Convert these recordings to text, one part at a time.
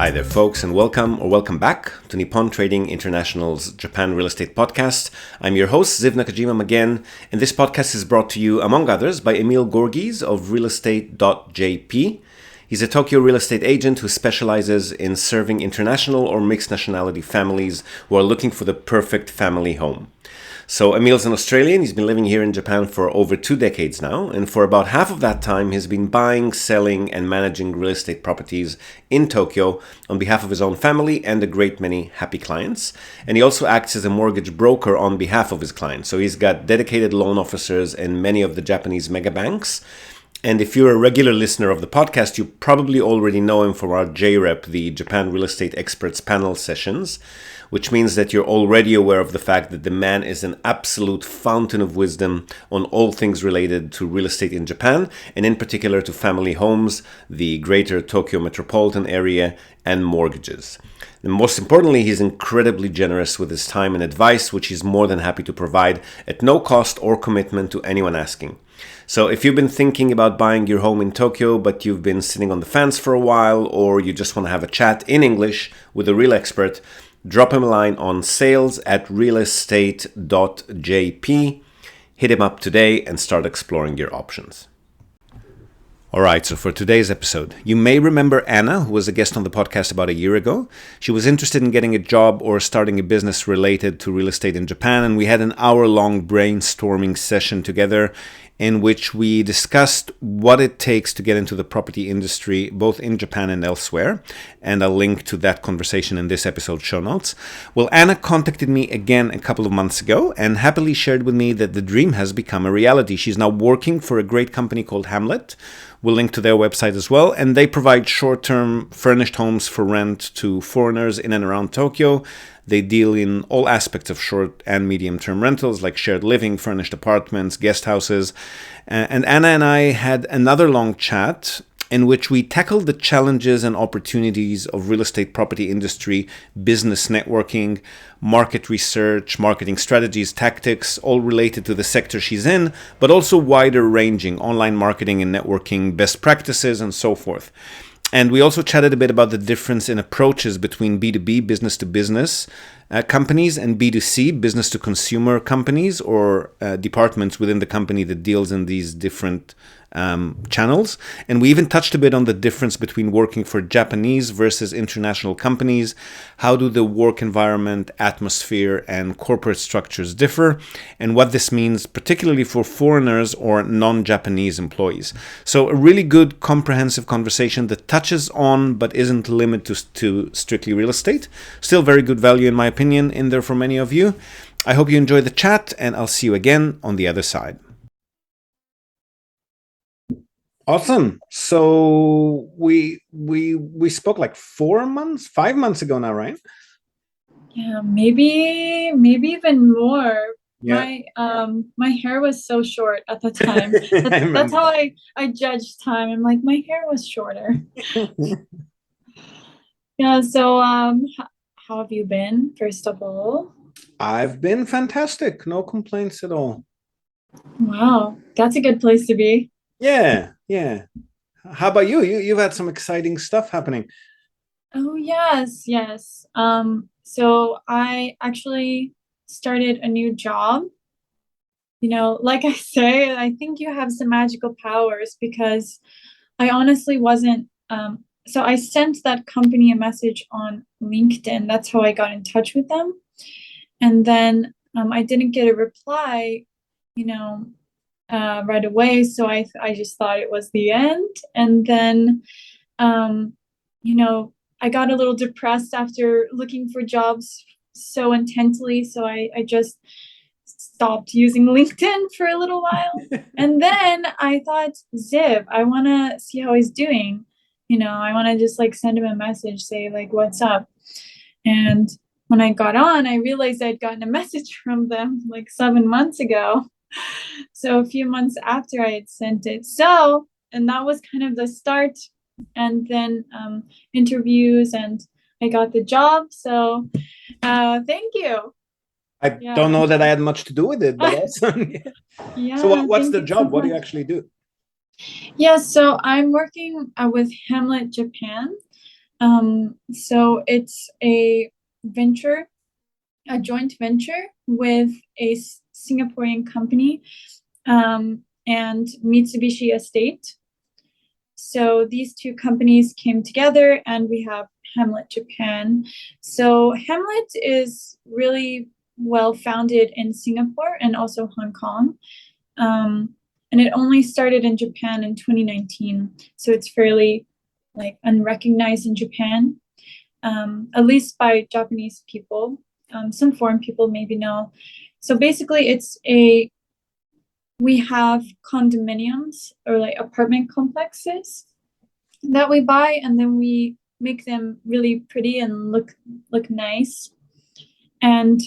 Hi there, folks, and welcome back to Nippon Trading International's Japan Real Estate Podcast. I'm your host, Ziv Nakajima again, and this podcast is brought to you, among others, by Emil Gorgis of realestate.jp. He's a Tokyo real estate agent who specializes in serving international or mixed nationality families who are looking for the perfect family home. So Emil's an Australian. He's been living here in Japan for over 2 decades now, and for about half of that time he's been buying, selling, and managing real estate properties in Tokyo on behalf of his own family and a great many happy clients. And he also acts as a mortgage broker on behalf of his clients. So he's got dedicated loan officers in many of the Japanese mega banks. And if you're a regular listener of the podcast, you probably already know him from our JREP, the Japan Real Estate Experts panel sessions, which means that you're already aware of the fact that the man is an absolute fountain of wisdom on all things related to real estate in Japan, and in particular to family homes, the greater Tokyo metropolitan area, and mortgages. And most importantly, he's incredibly generous with his time and advice, which he's more than happy to provide at no cost or commitment to anyone asking. So if you've been thinking about buying your home in Tokyo, but you've been sitting on the fence for a while, or you just want to have a chat in English with a real expert, drop him a line on sales@realestate.jp. Hit him up today and start exploring your options. All right, so for today's episode, you may remember Anna, who was a guest on the podcast about a year ago. She was interested in getting a job or starting a business related to real estate in Japan, and we had an hour-long brainstorming session together in which we discussed what it takes to get into the property industry, both in Japan and elsewhere. And I'll link to that conversation in this episode's show notes. Well, Anna contacted me again a couple of months ago and happily shared with me that the dream has become a reality. She's now working for a great company called Hmlet. We'll link to their website as well. And they provide short-term furnished homes for rent to foreigners in and around Tokyo. They deal in all aspects of short and medium-term rentals, like shared living, furnished apartments, guest houses. And Anna and I had another long chat in which we tackled the challenges and opportunities of real estate property industry, business networking, market research, marketing strategies, tactics, all related to the sector she's in, but also wider ranging, online marketing and networking, best practices, and so forth. And we also chatted a bit about the difference in approaches between B2B, business-to-business companies, and B2C, business-to-consumer companies, or departments within the company that deals in these different channels. And we even touched a bit on the difference between working for Japanese versus international companies. How do the work environment, atmosphere, and corporate structures differ? And what this means particularly for foreigners or non-Japanese employees. So a really good comprehensive conversation that touches on but isn't limited to strictly real estate. Still very good value in my opinion in there for many of you. I hope you enjoy the chat, and I'll see you again on the other side. Awesome. So we spoke like 5 months ago now, right? Yeah, maybe even more. Yeah. My hair was so short at the time. That's how I judged time. I'm like, my hair was shorter. Yeah, so how have you been, first of all? I've been fantastic. No complaints at all. Wow, that's a good place to be. Yeah. How about you? You've had some exciting stuff happening. Oh, yes. So I actually started a new job. You know, like I say, I think you have some magical powers because I honestly wasn't. So I sent that company a message on LinkedIn. That's how I got in touch with them. And then I didn't get a reply, right away. So I just thought it was the end. And then, I got a little depressed after looking for jobs so intensely. So I just stopped using LinkedIn for a little while. And then I thought, Ziv, I want to see how he's doing. I want to just like send him a message, say like, what's up? And when I got on, I realized I'd gotten a message from them like 7 months ago. So a few months after I had sent it. And that was kind of the start. And then interviews, and I got the job. So thank you. I don't know that I had much to do with it, but awesome. Yeah. So what's the job? What do you actually do? Yeah, so I'm working with Hmlet Japan. So it's a joint venture with a Singaporean company, and Mitsubishi Estate. So these two companies came together, and we have Hmlet Japan. So Hmlet is really well founded in Singapore and also Hong Kong. And it only started in Japan in 2019. So it's fairly like unrecognized in Japan, at least by Japanese people. Some foreign people maybe know. So basically we have condominiums or like apartment complexes that we buy, and then we make them really pretty and look nice. And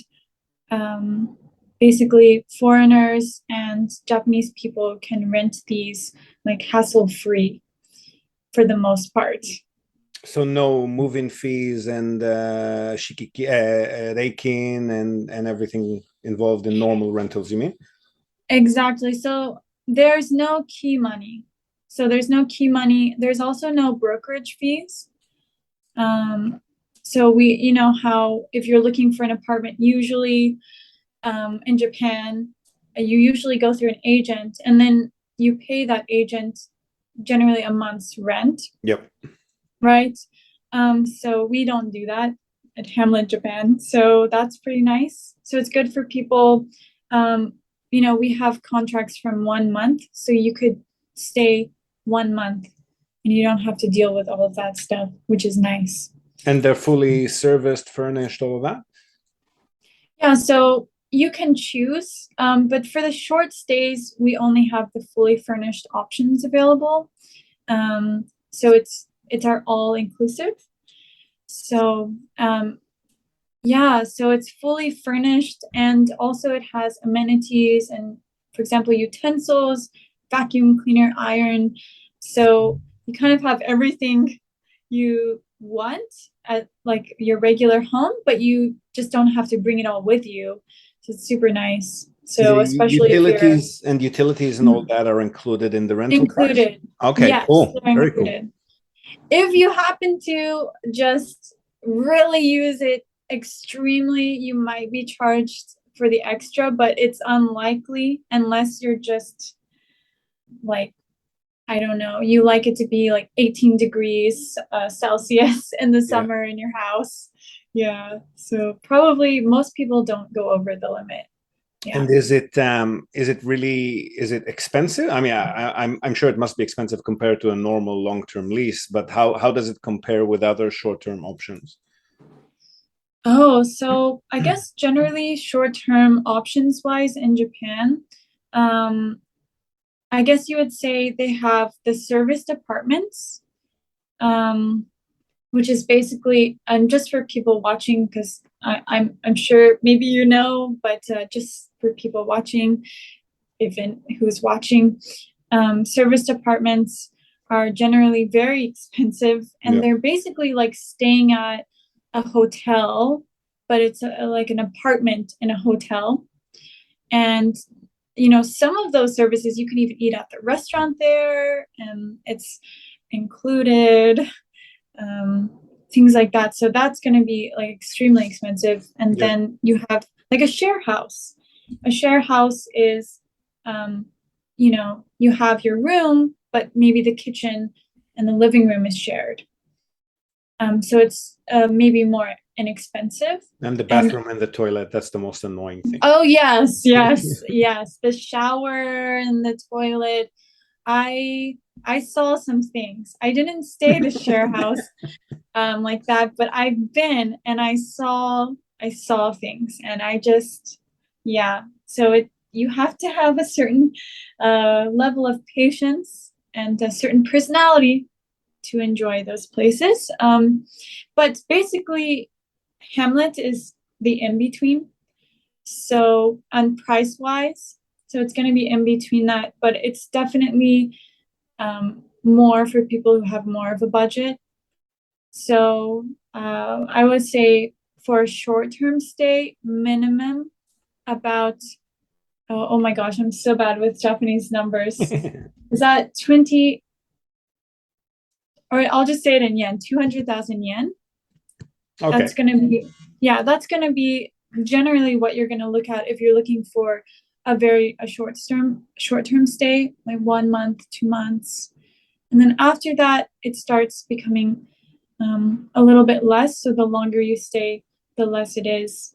basically foreigners and Japanese people can rent these like hassle-free for the most part. So no move-in fees and reikin and everything involved in normal rentals, you mean? Exactly. So there's no key money. There's also no brokerage fees. So you know how if you're looking for an apartment, usually in Japan, you usually go through an agent, and then you pay that agent generally a month's rent. Yep. Right? So we don't do that at Hmlet Japan. So that's pretty nice. So it's good for people. You know, we have contracts from 1 month, so you could stay 1 month and you don't have to deal with all of that stuff, which is nice. And they're fully serviced, furnished, all of that? Yeah, so you can choose, but for the short stays, we only have the fully furnished options available. So it's our all inclusive. So yeah, so it's fully furnished, and also it has amenities and, for example, utensils, vacuum cleaner, iron. So you kind of have everything you want at like your regular home, but you just don't have to bring it all with you. So it's super nice. So especially utilities and all that are included in the rental included. price? Okay, Yes, cool. Very included. cool. If you happen to just really use it extremely, you might be charged for the extra, but it's unlikely unless you're just like, I don't know, you like it to be like 18 degrees Celsius in the summer in your house. Yeah. So probably most people don't go over the limit. Yeah. And is it expensive? I mean, I'm sure it must be expensive compared to a normal long-term lease, but how does it compare with other short-term options? Oh, so I guess generally short-term options wise in Japan, I guess you would say they have the serviced apartments, which is basically, and just for people watching, because I'm sure maybe you know, but just for people watching, even who's watching, serviced apartments are generally very expensive, and they're basically like staying at a hotel, but it's like an apartment in a hotel. And you know, some of those services you can even eat at the restaurant there, and it's included, things like that. So that's going to be like extremely expensive. And then you have like a share house. A share house is, you know, you have your room, but maybe the kitchen and the living room is shared. So it's maybe more inexpensive. And the bathroom and the toilet, that's the most annoying thing. Oh, yes, yes, yes. The shower and the toilet. I saw some things. I didn't stay at a share house like that, but I've been and I saw things, and I just, yeah. So you have to have a certain level of patience and a certain personality to enjoy those places. But basically, Hmlet is the in-between. So on price wise, so it's going to be in between that, but it's definitely more for people who have more of a budget. So I would say for a short-term stay, minimum about, oh my gosh, I'm so bad with Japanese numbers. Is that 20? or I'll just say it in yen, 200,000 yen. Okay. That's going to be generally what you're going to look at if you're looking for a short-term stay, like 1 month, 2 months. And then after that, it starts becoming a little bit less. So the longer you stay, the less it is.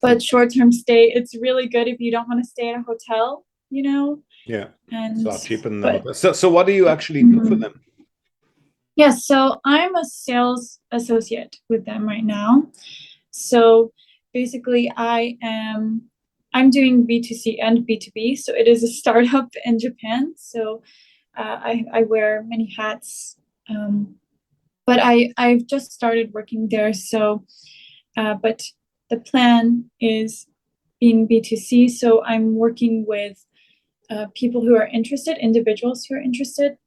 But short-term stay, it's really good if you don't want to stay at a hotel, you know? Yeah. And It's a lot cheaper than the hotel. So what do you actually do for them? Yes, so I'm a sales associate with them right now. So basically I'm doing B2C and B2B. So it is a startup in Japan. So I wear many hats. But I've just started working there. So but the plan is being B2C. So I'm working with people who are interested, individuals who are interested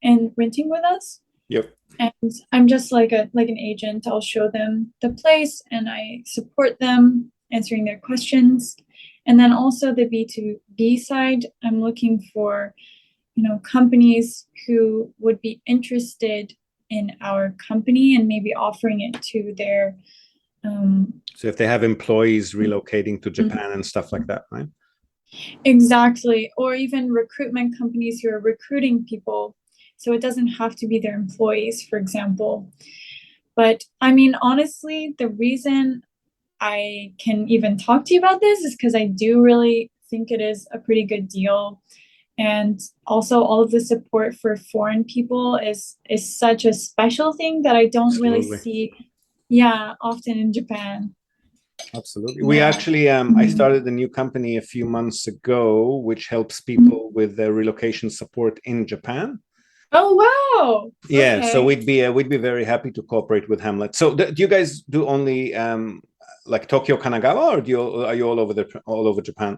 in renting with us. Yep. And I'm just like an agent. I'll show them the place and I support them answering their questions. And then also the B2B side, I'm looking for, companies who would be interested in our company and maybe offering it to their so if they have employees relocating to Japan and stuff like that, right? Exactly. Or even recruitment companies who are recruiting people. So it doesn't have to be their employees, for example. But I mean, honestly, the reason I can even talk to you about this is because I do really think it is a pretty good deal. And also all of the support for foreign people is such a special thing that I don't really see, often in Japan. Absolutely. We actually, I started a new company a few months ago, which helps people with their relocation support in Japan. Oh, wow. Yeah. Okay. So we'd be very happy to cooperate with Hmlet. So do you guys do only like Tokyo, Kanagawa, or are you all over Japan?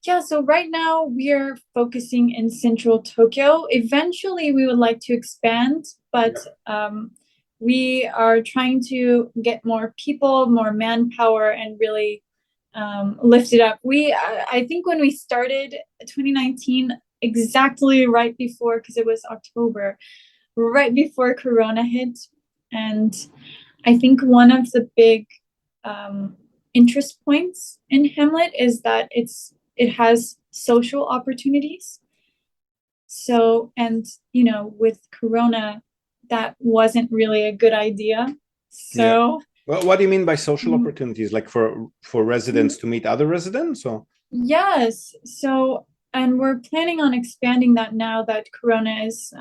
Yeah, so right now we are focusing in central Tokyo. Eventually, we would like to expand, but we are trying to get more people, more manpower, and really lift it up. I think when we started 2019, exactly right before, because it was October, right before Corona hit, and I think one of the big interest points in Hmlet is that it has social opportunities. So, and with Corona, that wasn't really a good idea. So, well, what do you mean by social opportunities? Like for residents to meet other residents, or? Yes. So, and we're planning on expanding that now that Corona is,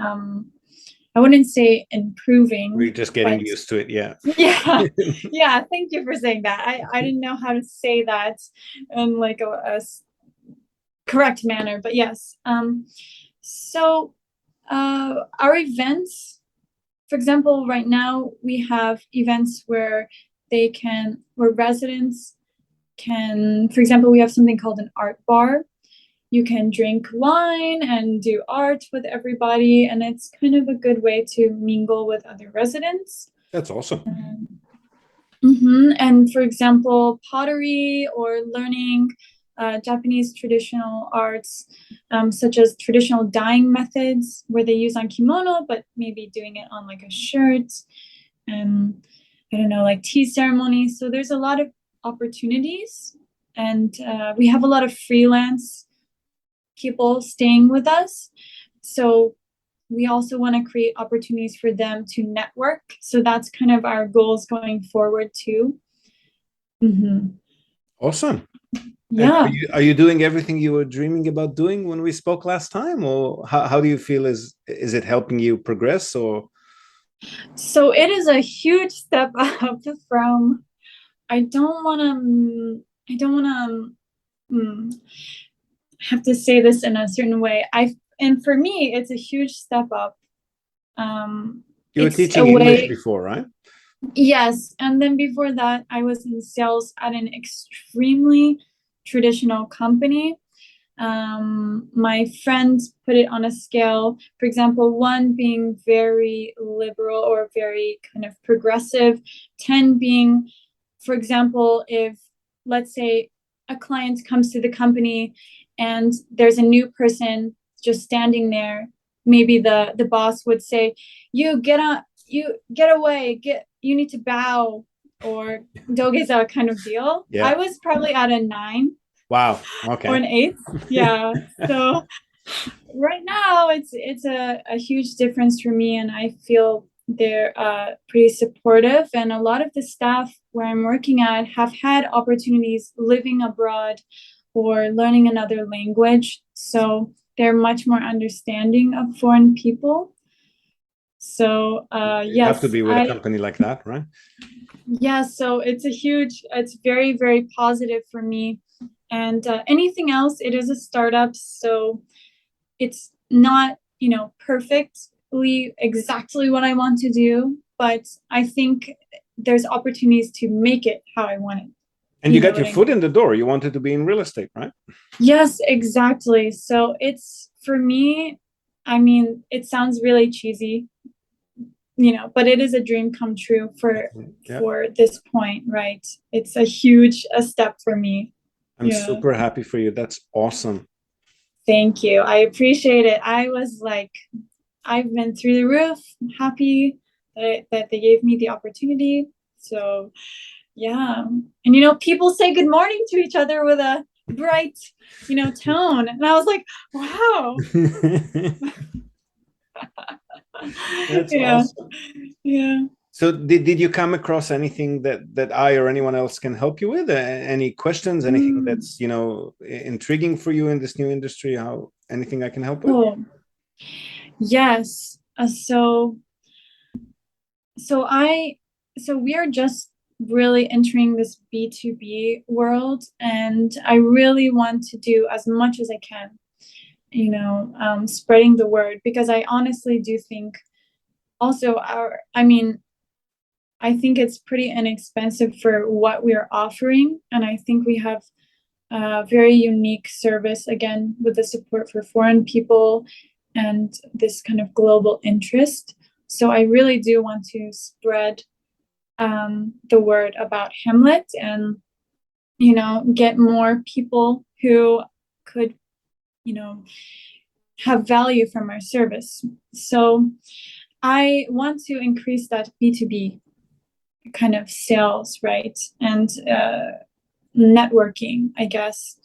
I wouldn't say improving. We're just getting used to it. Yeah. Yeah. Thank you for saying that. I didn't know how to say that in like a correct manner, but yes. So our events, for example, right now we have events where residents can, for example, we have something called an art bar. You can drink wine and do art with everybody, and it's kind of a good way to mingle with other residents. That's awesome. And for example, pottery or learning Japanese traditional arts, such as traditional dyeing methods where they use on kimono, but maybe doing it on like a shirt. I don't know, like tea ceremonies. So there's a lot of opportunities, and we have a lot of freelance people staying with us. So we also want to create opportunities for them to network. So that's kind of our goals going forward too. Awesome. Yeah. And are you doing everything you were dreaming about doing when we spoke last time, or how do you feel? Is it helping you progress, or? So it is a huge step up from, I don't want to have to say this in a certain way. And for me, it's a huge step up. You were teaching English before, right? Yes. And then before that, I was in sales at an extremely traditional company. My friends put it on a scale, for example, 1 being very liberal or very kind of progressive, 10 being, for example, if let's say a client comes to the company and there's a new person just standing there maybe the boss would say, you get away, you need to bow, or dogeza kind of deal. Yeah. I was probably at a 9. Wow. Okay. Or an 8. Yeah. So right now it's a huge difference for me, and I feel they're pretty supportive, and a lot of the staff where I'm working at have had opportunities living abroad or learning another language, so they're much more understanding of foreign people. So You have to yes, be with a company like that, right? yeah, so it's very, very positive for me. And anything else, it is a startup, so it's not, perfectly exactly what I want to do, but I think there's opportunities to make it how I want it. And you got your foot in the door. You wanted to be in real estate, right? Yes, exactly. So it's, for me, I mean, it sounds really cheesy, but it is a dream come true for this point, right? It's a huge step for me. I'm super happy for you. That's awesome. Thank you. I appreciate it. I was like, I've been through the roof. I'm happy that they gave me the opportunity. So yeah. And people say good morning to each other with a bright, tone. And I was like, wow. That's awesome. Yeah. So did you come across anything that I or anyone else can help you with? Any questions, anything that's, intriguing for you in this new industry? Anything I can help with? Oh, yes. So we are just really entering this B2B world, and I really want to do as much as I can, spreading the word, because I honestly do think also I think it's pretty inexpensive for what we're offering, and I think we have a very unique service, again, with the support for foreign people and this kind of global interest. So I really do want to spread the word about Hmlet, and get more people who could have value from our service. So I want to increase that B2B kind of sales, right? And networking, I guess.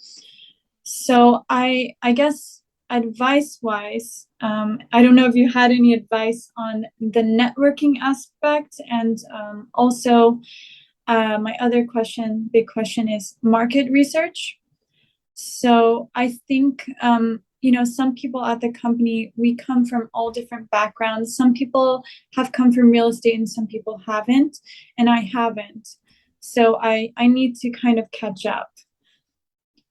So I guess advice wise, I don't know if you had any advice on the networking aspect, and also my other big question is market research. So I think some people at the company, we come from all different backgrounds. Some people have come from real estate and some people haven't, and I haven't. So I need to kind of catch up.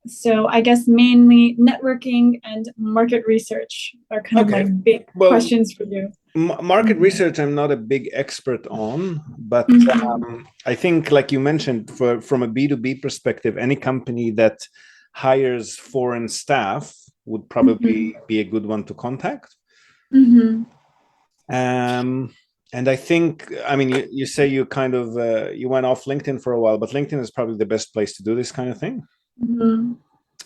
So I guess mainly networking and market research are kind of my big questions for you. Market research, I'm not a big expert on, but I think, like you mentioned, from a B2B perspective, any company that hires foreign staff would probably be a good one to contact. And I think, you say you kind of you went off LinkedIn for a while, but LinkedIn is probably the best place to do this kind of thing.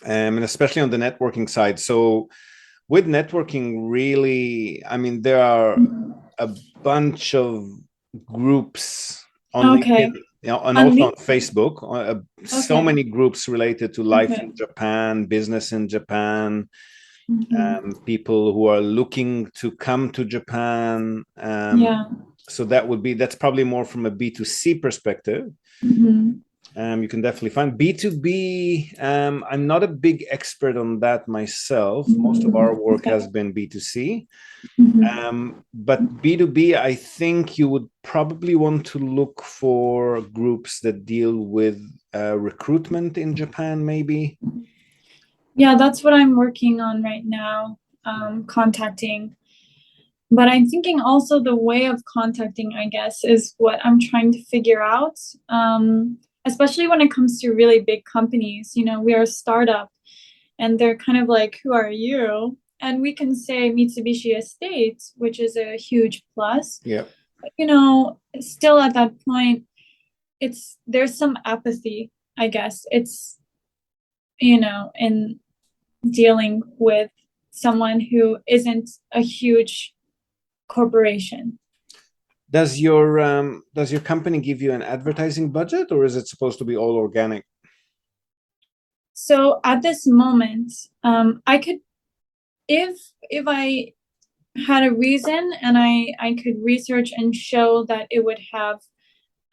And especially on the networking side. So with networking, really, there are a bunch of groups on LinkedIn, and also on Facebook. So many groups related to life in Japan, business in Japan, people who are looking to come to Japan. So that's probably more from a B2C perspective. You can definitely find B2B. I'm not a big expert on that myself. Most of our work has been B2C. But B2B, I think you would probably want to look for groups that deal with recruitment in Japan, maybe. Yeah, that's what I'm working on right now, contacting. But I'm thinking also the way of contacting, I guess, is what I'm trying to figure out. Especially when it comes to really big companies. We are a startup, and they're kind of like, who are you? And we can say Mitsubishi Estate, which is a huge plus. Yeah. But, still at that point, there's some apathy, I guess. It's, in dealing with someone who isn't a huge corporation. Does your company give you an advertising budget, or is it supposed to be all organic? So at this moment, I could, if I had a reason and I could research and show that it would have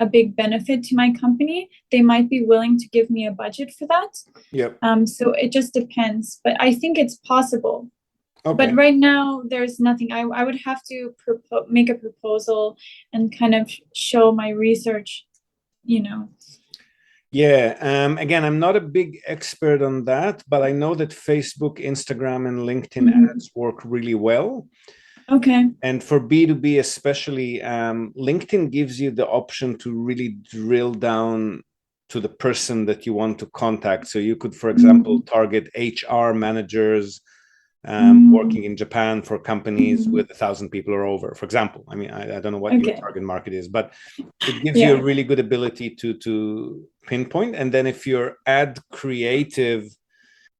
a big benefit to my company, they might be willing to give me a budget for that. Yep. So it just depends, but I think it's possible. Okay. But right now, there's nothing. I would have to make a proposal and kind of show my research, you know. Yeah. Again, I'm not a big expert on that, but I know that Facebook, Instagram, and LinkedIn ads work really well. Okay. And for B2B especially, LinkedIn gives you the option to really drill down to the person that you want to contact. So you could, for example, target HR managers working in Japan for companies with 1,000 people or over, for example. I mean, I don't know what your target market is, but it gives you a really good ability to pinpoint. And then if your ad creative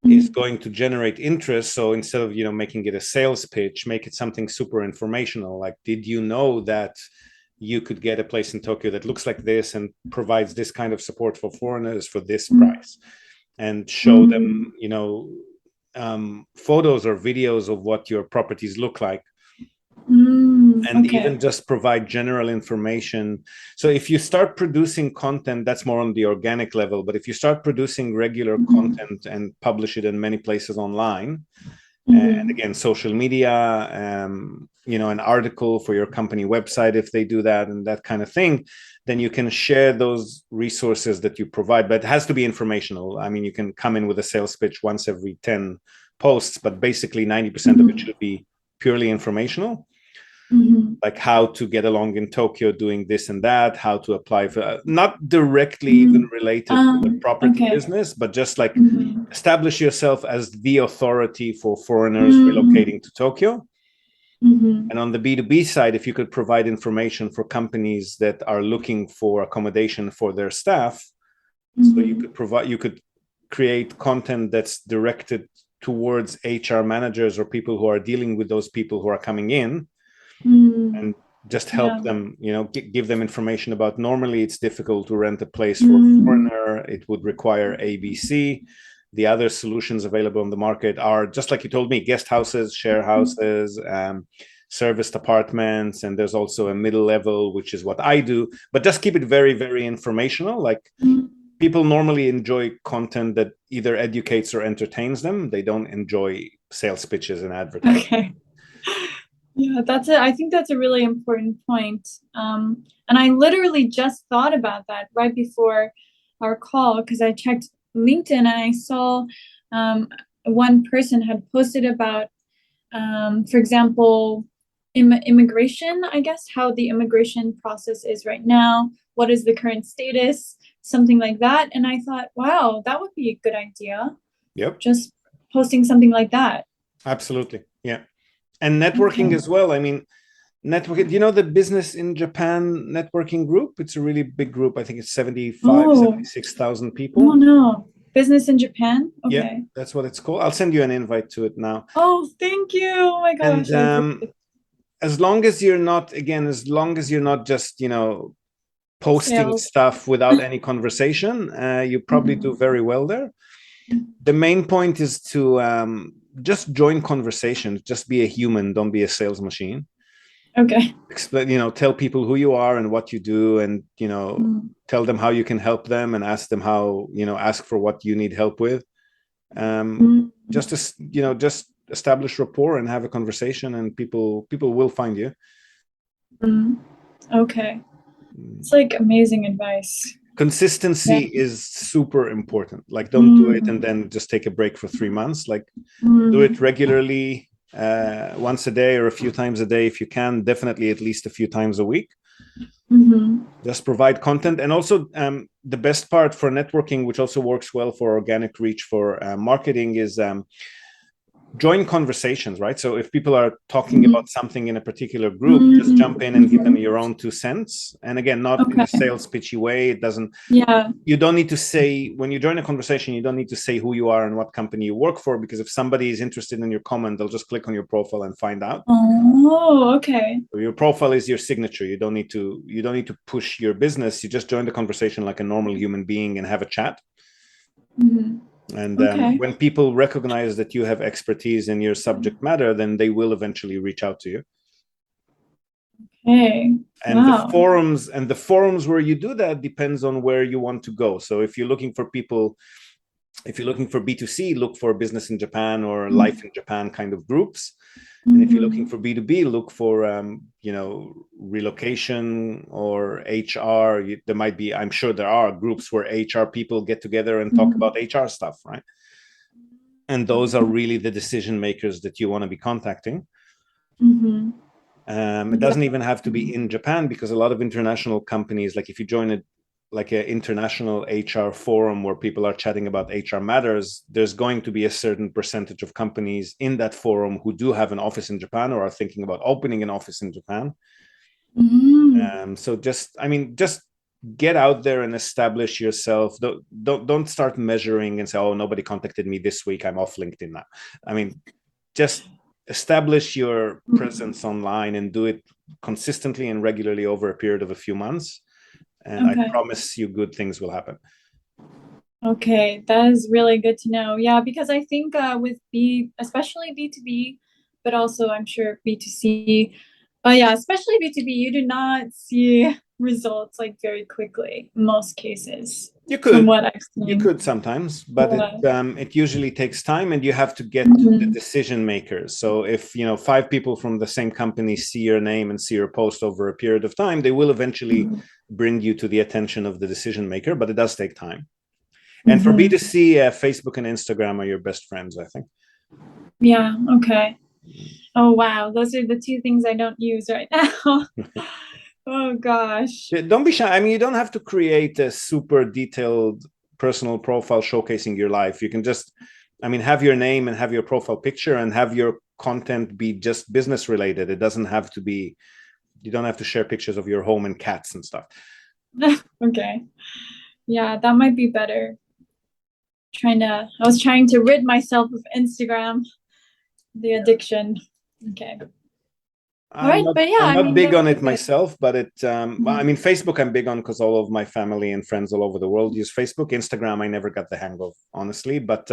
is going to generate interest, so instead of making it a sales pitch, make it something super informational, like, did you know that you could get a place in Tokyo that looks like this and provides this kind of support for foreigners for this price, and show them photos or videos of what your properties look like, and even just provide general information. So if you start producing content, that's more on the organic level, but if you start producing regular content and publish it in many places online, and again, social media, an article for your company website, if they do that and that kind of thing, then you can share those resources that you provide. But it has to be informational. I mean, you can come in with a sales pitch once every 10 posts, but basically 90% of it should be purely informational. Like how to get along in Tokyo doing this and that, how to apply for, not directly even related to the property business, but just like establish yourself as the authority for foreigners relocating to Tokyo. And on the B2B side, if you could provide information for companies that are looking for accommodation for their staff, so you could create content that's directed towards HR managers or people who are dealing with those people who are coming in, and just help them, give them information about, normally it's difficult to rent a place for a foreigner. It would require ABC. The other solutions available on the market are, just like you told me, guest houses, share houses, serviced apartments, and there's also a middle level, which is what I do, but just keep it very, very informational. Like, people normally enjoy content that either educates or entertains them. They don't enjoy sales pitches and advertising. Okay. Yeah, I think that's a really important point. And I literally just thought about that right before our call, because I checked LinkedIn and I saw one person had posted about, for example, immigration, I guess, how the immigration process is right now. What is the current status? Something like that. And I thought, wow, that would be a good idea. Yep. Just posting something like that. Absolutely. Yeah. And networking as well. I mean, networking, the Business in Japan networking group? It's a really big group. I think it's 76,000 people. Oh, no. Business in Japan? Okay. Yeah, that's what it's called. I'll send you an invite to it now. Oh, thank you. Oh my gosh. And as long as you're not just, posting stuff without any conversation, you probably do very well there. The main point is to just join conversations, just be a human, don't be a sales machine. Okay. Explain, tell people who you are and what you do, and tell them how you can help them, and ask them how, ask for what you need help with. Just establish rapport and have a conversation, and people will find you. Okay. It's like amazing advice. Consistency is super important. Like, don't do it and then just take a break for 3 months. Like, do it regularly, once a day or a few times a day if you can. Definitely at least a few times a week. Just provide content. And also, the best part for networking, which also works well for organic reach for marketing, is join conversations, right? So if people are talking about something in a particular group, just jump in and give them your own 2 cents. And again, not in a sales pitchy way. It doesn't, you don't need to say, when you join a conversation, you don't need to say who you are and what company you work for, because if somebody is interested in your comment, they'll just click on your profile and find out. Oh, okay. So your profile is your signature. You don't need to push your business. You just join the conversation like a normal human being and have a chat. And when people recognize that you have expertise in your subject matter, then they will eventually reach out to you. Okay. And the forums where you do that depends on where you want to go. So if you're looking for B2C, look for business in Japan or life in Japan kind of groups. And if you're looking for B2B, look for relocation or HR. There might be, I'm sure there are groups where HR people get together and talk about HR stuff, right? And those are really the decision makers that you want to be contacting. It doesn't even have to be in Japan, because a lot of international companies, like if you join an international HR forum where people are chatting about HR matters, there's going to be a certain percentage of companies in that forum who do have an office in Japan or are thinking about opening an office in Japan. So just get out there and establish yourself. Don't start measuring and say, oh, nobody contacted me this week, I'm off LinkedIn now. I mean, just establish your presence online and do it consistently and regularly over a period of a few months. And I promise you good things will happen. Okay, that is really good to know. Yeah, because I think with especially B2B, but also I'm sure B2C, especially B2B, you do not see results like very quickly in most cases. You could, from what I've seen. You could sometimes, but it usually takes time, and you have to get to the decision makers. So if 5 people from the same company see your name and see your post over a period of time, they will eventually bring you to the attention of the decision maker, but it does take time. And for B2C, Facebook and Instagram are your best friends, I think. Yeah, okay. Oh, wow. Those are the 2 things I don't use right now. Oh, gosh. Don't be shy. I mean, you don't have to create a super detailed personal profile showcasing your life. You can just, have your name and have your profile picture and have your content be just business related. It doesn't have to be, you don't have to share pictures of your home and cats and stuff. Okay. Yeah, that might be better. I was trying to rid myself of Instagram, the addiction. Okay. I'm not big on it myself, but Facebook I'm big on because all of my family and friends all over the world use Facebook. Instagram I never got the hang of, honestly, but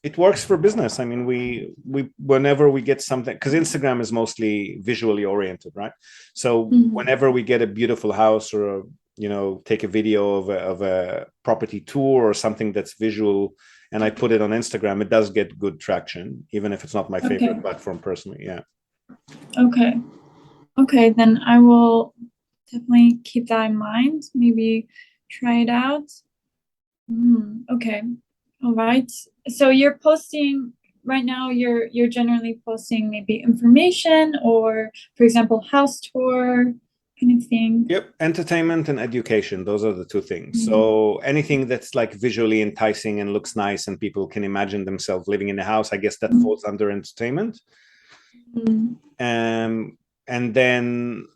it works for business. I mean, we whenever we get something, because Instagram is mostly visually oriented, right? So whenever we get a beautiful house or take a video of a property tour or something that's visual, and I put it on Instagram, it does get good traction, even if it's not my favorite platform personally. Yeah. Okay, then I will definitely keep that in mind. Maybe try it out. Okay. All right. So you're posting right now, you're generally posting maybe information or, for example, house tour kind of thing. Yep. Entertainment and education. Those are the 2 things. So anything that's like visually enticing and looks nice and people can imagine themselves living in a house, I guess that falls under entertainment. And then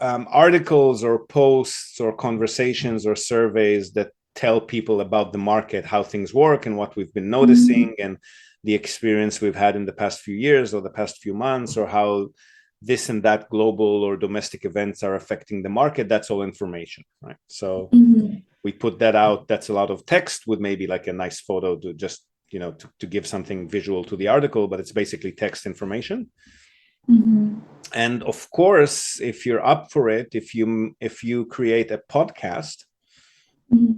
articles or posts or conversations or surveys that tell people about the market, how things work and what we've been noticing and the experience we've had in the past few years or the past few months, or how this and that global or domestic events are affecting the market. That's all information, right? So we put that out. That's a lot of text with maybe like a nice photo to just, to give something visual to the article, but it's basically text information. And of course, if you're up for it, if you create a podcast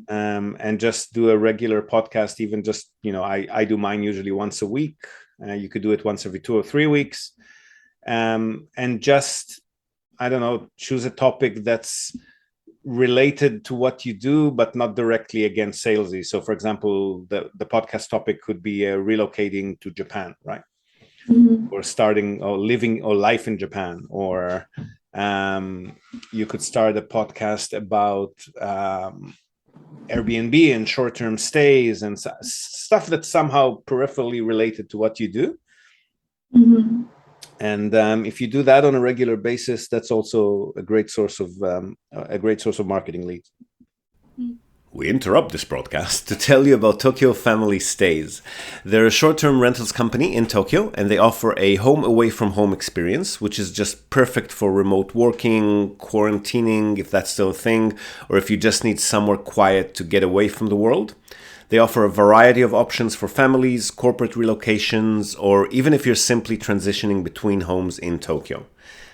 and just do a regular podcast, even just, I do mine usually once a week. You could do it once every 2 or 3 weeks. And just, I don't know, choose a topic that's related to what you do, but not directly against salesy. So for example, the podcast topic could be relocating to Japan, right? Or starting or living or life in Japan, or you could start a podcast about Airbnb and short-term stays and stuff that's somehow peripherally related to what you do. Mm-hmm. And if you do that on a regular basis, that's also a great source of marketing leads. We interrupt this broadcast to tell you about Tokyo Family Stays. They're a short-term rentals company in Tokyo, and they offer a home away from home experience, which is just perfect for remote working, quarantining, if that's still a thing, or if you just need somewhere quiet to get away from the world. They offer a variety of options for families, corporate relocations, or even if you're simply transitioning between homes in Tokyo.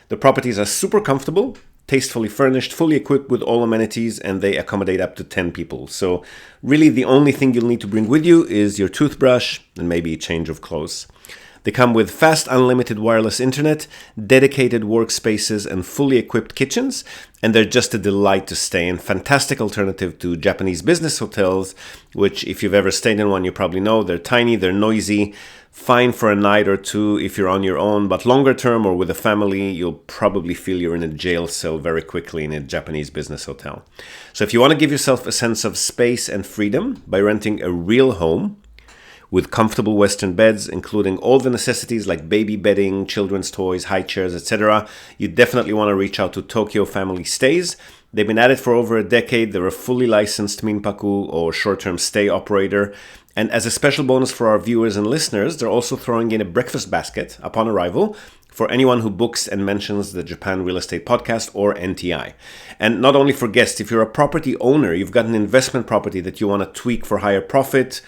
The properties are super comfortable, tastefully furnished, fully equipped with all amenities, and they accommodate up to 10 people. So really the only thing you'll need to bring with you is your toothbrush and maybe a change of clothes. They come with fast unlimited wireless internet, dedicated workspaces, and fully equipped kitchens, and they're just a delight to stay in. Fantastic alternative to Japanese business hotels, which if you've ever stayed in one, you probably know they're tiny, they're noisy, fine for a night or two if you're on your own, but longer term or with a family, you'll probably feel you're in a jail cell very quickly in a Japanese business hotel. So if you want to give yourself a sense of space and freedom by renting a real home with comfortable Western beds, including all the necessities like baby bedding, children's toys, high chairs, etc., you definitely want to reach out to Tokyo Family Stays. They've been at it for over a decade. They're a fully licensed minpaku or short-term stay operator. And as a special bonus for our viewers and listeners, they're also throwing in a breakfast basket upon arrival for anyone who books and mentions the Japan Real Estate Podcast or NTI. And not only for guests, if you're a property owner, you've got an investment property that you want to tweak for higher profit,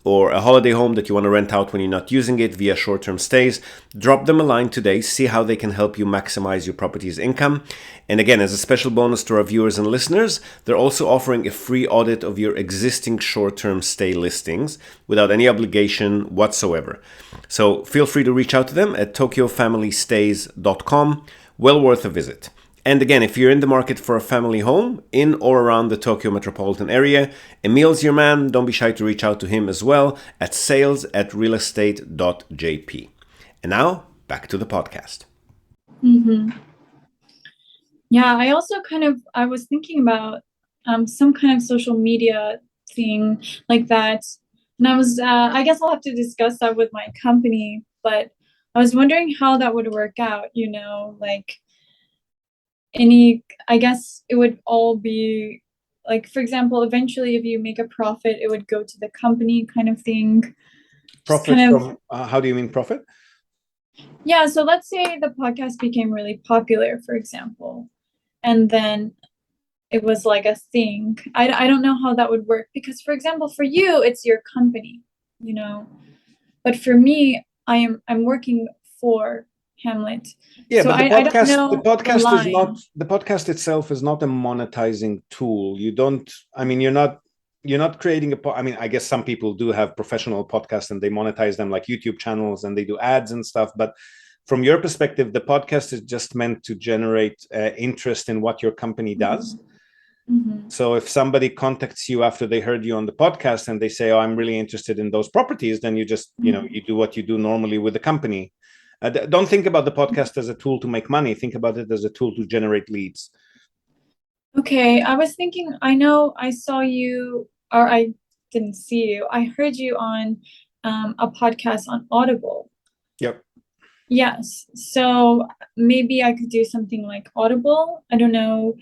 or a holiday home that you want to rent out when you're not using it via short-term stays, drop them a line today, see how they can help you maximize your property's income. And again, as a special bonus to our viewers and listeners, they're also offering a free audit of your existing short-term stay listings without any obligation whatsoever. So feel free to reach out to them at tokyofamilystays.com. Well worth a visit. And again, if you're in the market for a family home in or around the Tokyo metropolitan area, Emil's your man. Don't be shy to reach out to him as well at sales@realestate.jp. And now, back to the podcast. Mm-hmm. Yeah, I also I was thinking about some kind of social media thing like that. And I guess I'll have to discuss that with my company, but I was wondering how that would work out, like I guess it would all be like, for example, eventually if you make a profit, it would go to the company kind of thing. Profit from, how do you mean profit? Yeah, so let's say the podcast became really popular, for example, and then it was like a thing. I don't know how that would work because, for example, for you, it's your company, but for me, I'm working for Hmlet. Yeah, so but I don't know the podcast the is not, the podcast itself is not a monetizing tool. You're not creating I guess some people do have professional podcasts and they monetize them like YouTube channels and they do ads and stuff. But from your perspective, the podcast is just meant to generate interest in what your company does. Mm-hmm. So if somebody contacts you after they heard you on the podcast and they say, "Oh, I'm really interested in those properties," then you just, you do what you do normally with the company. Don't think about the podcast as a tool to make money. Think about it as a tool to generate leads. Okay, I was thinking, I know I saw you, or I didn't see you. I heard you on a podcast on Audible. Yep. Yes. So maybe I could do something like Audible. I don't know.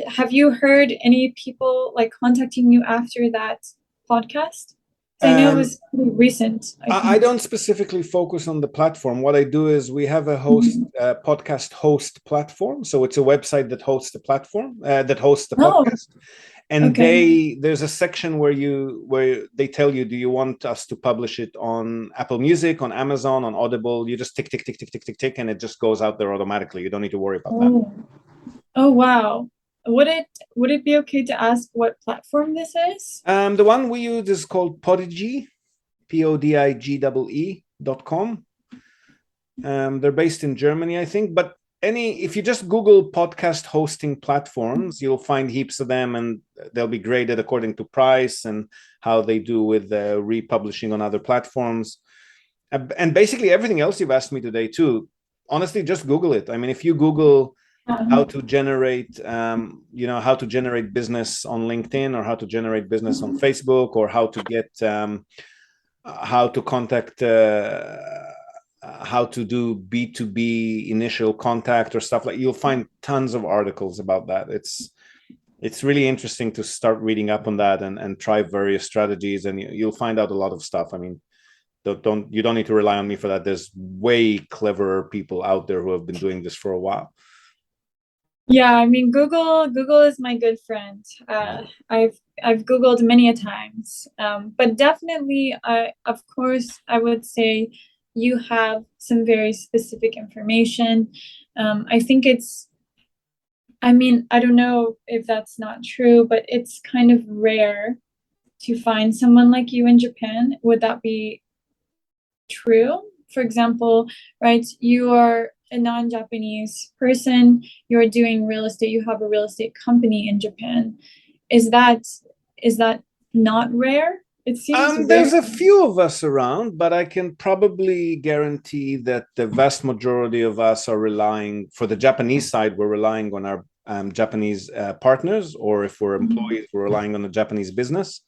Have you heard any people like contacting you after that podcast? I know it was pretty recent. I don't specifically focus on the platform. What I do is we have a podcast host platform. So it's a website that hosts the platform, that hosts the podcast. And there's a section where they tell you, do you want us to publish it on Apple Music, on Amazon, on Audible? You just tick, tick, tick, tick, tick, tick, tick, and it just goes out there automatically. You don't need to worry about that. Oh, wow. Would it be okay to ask what platform this is? The one we use is called Podigy, Podigee.com. They're based in Germany, I think, but if you just Google podcast hosting platforms, you'll find heaps of them, and they'll be graded according to price and how they do with republishing on other platforms. And basically everything else you've asked me today too, honestly, just Google it. I mean, if you Google how to generate, how to generate business on LinkedIn, or how to generate business on Facebook, or how to get, how to contact, how to do B2B initial contact or stuff like. You'll find tons of articles about that. It's really interesting to start reading up on that and try various strategies, and you'll find out a lot of stuff. I mean, you don't need to rely on me for that. There's way cleverer people out there who have been doing this for a while. Yeah, I mean, Google is my good friend. I've Googled many a times, but definitely, of course, I would say you have some very specific information. I think I mean, I don't know if that's not true, but it's kind of rare to find someone like you in Japan. Would that be true? For example, right, you are a non-Japanese person, you're doing real estate, you have a real estate company in Japan. Is that not rare? It seems rare. There's a few of us around, but I can probably guarantee that the vast majority of us are relying, for the Japanese side, we're relying on our Japanese partners, or if we're employees, we're relying on the Japanese business.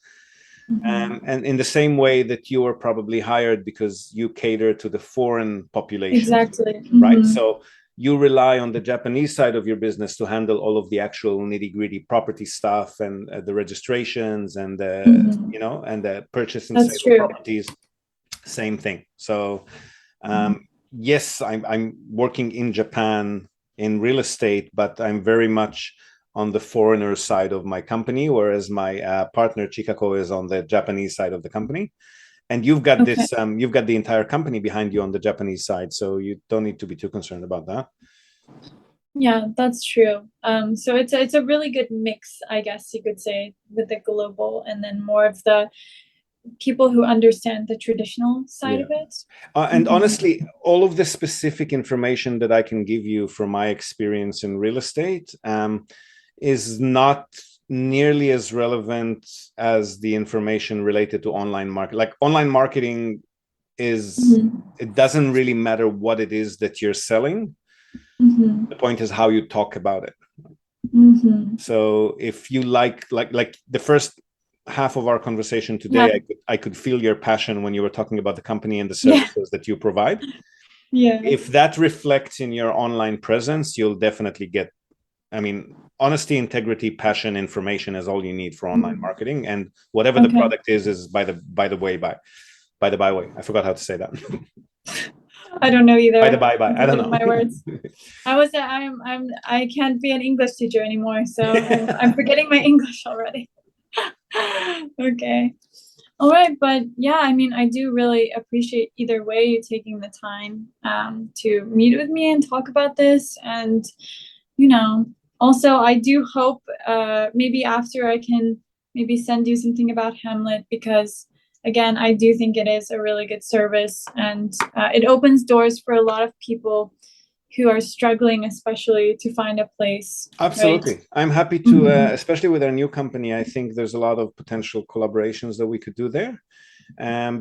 And in the same way that you are probably hired because you cater to the foreign population. Exactly. Right. So you rely on the Japanese side of your business to handle all of the actual nitty-gritty property stuff and the registrations and the and the purchase and sale of properties. Same thing. So yes, I'm working in Japan in real estate, but I'm very much on the foreigner side of my company, whereas my partner Chikako is on the Japanese side of the company. And you've got this, you've got the entire company behind you on the Japanese side, so you don't need to be too concerned about that. Yeah, that's true. So it's a really good mix, I guess you could say, with the global and then more of the people who understand the traditional side of it. And honestly, all of the specific information that I can give you from my experience in real estate is not nearly as relevant as the information related to online marketing. Like online marketing is, it doesn't really matter what it is that you're selling. The point is how you talk about it. So if you like the first half of our conversation today, I could feel your passion when you were talking about the company and the services that you provide. If that reflects in your online presence, you'll definitely get, I mean, honesty, integrity, passion, information is all you need for online marketing. And whatever the product is by the way. I forgot how to say that. I don't know either. I don't know my words. I can't be an English teacher anymore, so I'm forgetting my English already. Okay. All right, but yeah, I mean, I do really appreciate either way you taking the time to meet with me and talk about this. And also, I do hope maybe after I can maybe send you something about Hmlet, because again, I do think it is a really good service, and it opens doors for a lot of people who are struggling, especially to find a place. Absolutely. Right? I'm happy to, especially with our new company, I think there's a lot of potential collaborations that we could do there.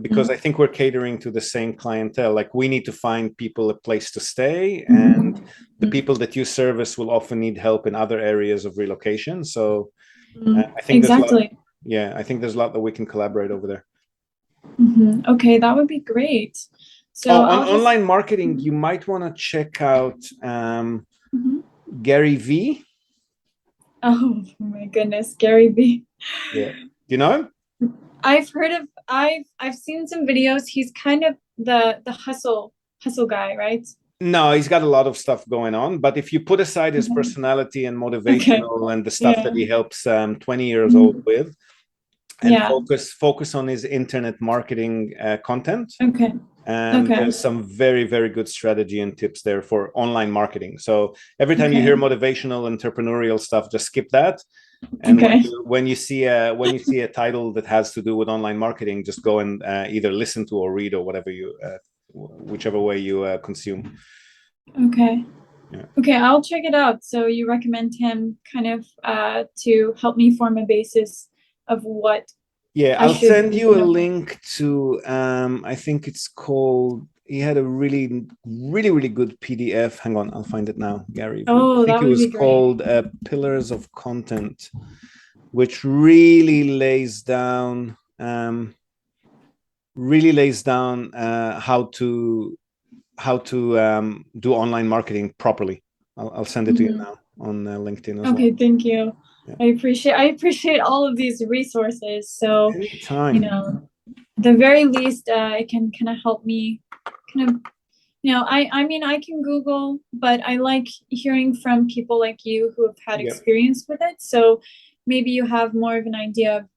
Because I think we're catering to the same clientele. Like, we need to find people a place to stay, and the people that you service will often need help in other areas of relocation. So I think exactly. I think there's a lot that we can collaborate over there. Okay, that would be great. So on online marketing, you might want to check out Gary V. Oh my goodness, Gary V. Yeah, do you know him? I've seen some videos. He's kind of the hustle guy, right? No, he's got a lot of stuff going on, but if you put aside his personality and motivational and the stuff that he helps 20 years old with, and focus on his internet marketing content. There's some very, very good strategy and tips there for online marketing. So every time you hear motivational, entrepreneurial stuff, just skip that. And when you see a title that has to do with online marketing, just go and either listen to or read or whatever whichever way you consume. Okay, I'll check it out. So you recommend him kind of to help me form a basis of what? I'll send you a link to I think it's called he had a really, really, really good PDF. Hang on, I'll find it now, Gary. I Oh, think that it would was be great. called Pillars of Content, which really lays down how to do online marketing properly. I'll send it to you Mhm. now on LinkedIn as Okay, well. thank you. Yeah. I appreciate all of these resources. So, Anytime. you know, the very least, it can kind of help me kind of, I mean, I can Google, but I like hearing from people like you who have had Yeah. experience with it. So maybe you have more of an idea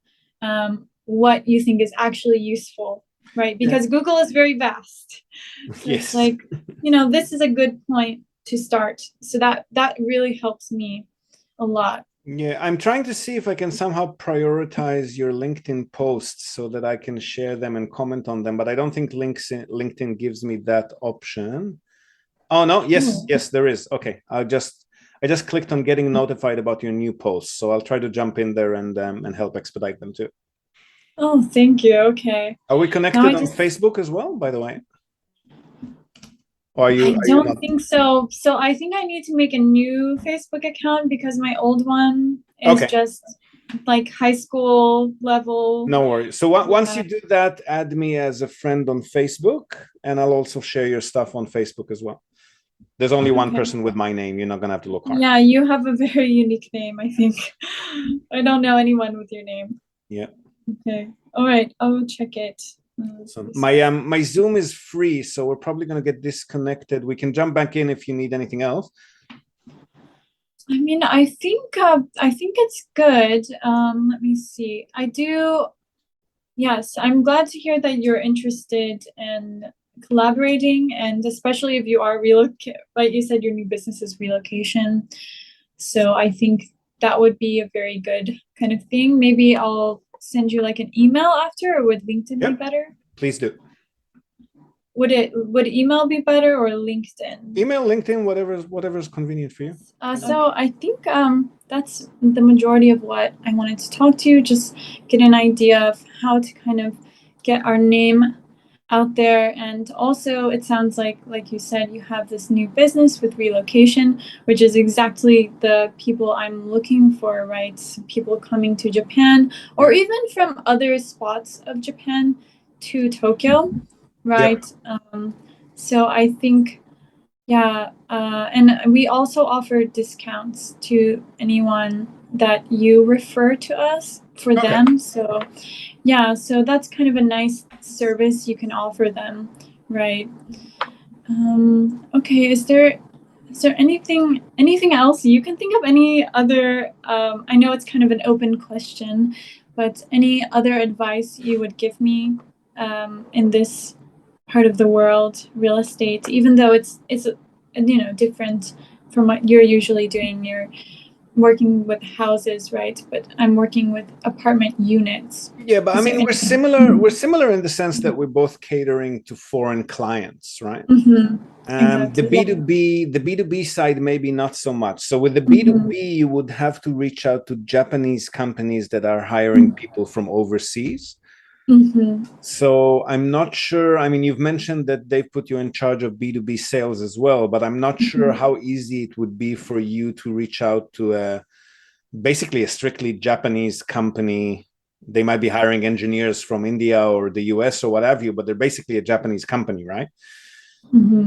of what you think is actually useful, right? Because Google is very vast. So Yes. it's like, this is a good point to start. So that really helps me a lot. Yeah, I'm trying to see if I can somehow prioritize your LinkedIn posts so that I can share them and comment on them, but I don't think LinkedIn gives me that option. Oh no, yes, there is. Okay, I just clicked on getting notified about your new posts, so I'll try to jump in there and help expedite them too. Oh, thank you. Okay. Are we Now connected on Facebook as well, by the way? Or are you I don't not? think so. So I think I need to make a new Facebook account because my old one is just like high school level. No worries. So once you do that, add me as a friend on Facebook, and I'll also share your stuff on Facebook as well. There's only one person with my name. You're not gonna have to look hard. Yeah, you have a very unique name, I think. I don't know anyone with your name. Yeah. Okay. All right. I will check it. So my Zoom is free, so we're probably gonna get disconnected. We can jump back in if you need anything else. I mean, I think it's good. Let me see. I do. Yes, I'm glad to hear that you're interested in collaborating, and especially if you are like you said, your new business is relocation. So I think that would be a very good kind of thing. Maybe I'll send you like an email after, or would LinkedIn be better? Please do. Would email be better or LinkedIn? Email, LinkedIn, whatever's convenient for you. So I think that's the majority of what I wanted to talk to you, just get an idea of how to kind of get our name out there. And also it sounds like you said, you have this new business with relocation, which is exactly the people I'm looking for, right? People coming to Japan or even from other spots of Japan to Tokyo, right? So I think and we also offer discounts to anyone that you refer to us for them. So so that's kind of a nice service you can offer them, right? Okay, is there anything else you can think of? Any other I know it's kind of an open question, but any other advice you would give me in this part of the world, real estate, even though it's different from what you're usually doing? You're working with houses, right? But I'm working with apartment units. Yeah, but I mean, we're similar. We're similar in the sense that we're both catering to foreign clients, right? Exactly. The B2B side, maybe not so much. So with the B2B, you would have to reach out to Japanese companies that are hiring people from overseas. So I'm not sure. I mean, you've mentioned that they put you in charge of B2B sales as well, but I'm not sure how easy it would be for you to reach out to basically a strictly Japanese company. They might be hiring engineers from India or the US or what have you, but they're basically a Japanese company, right?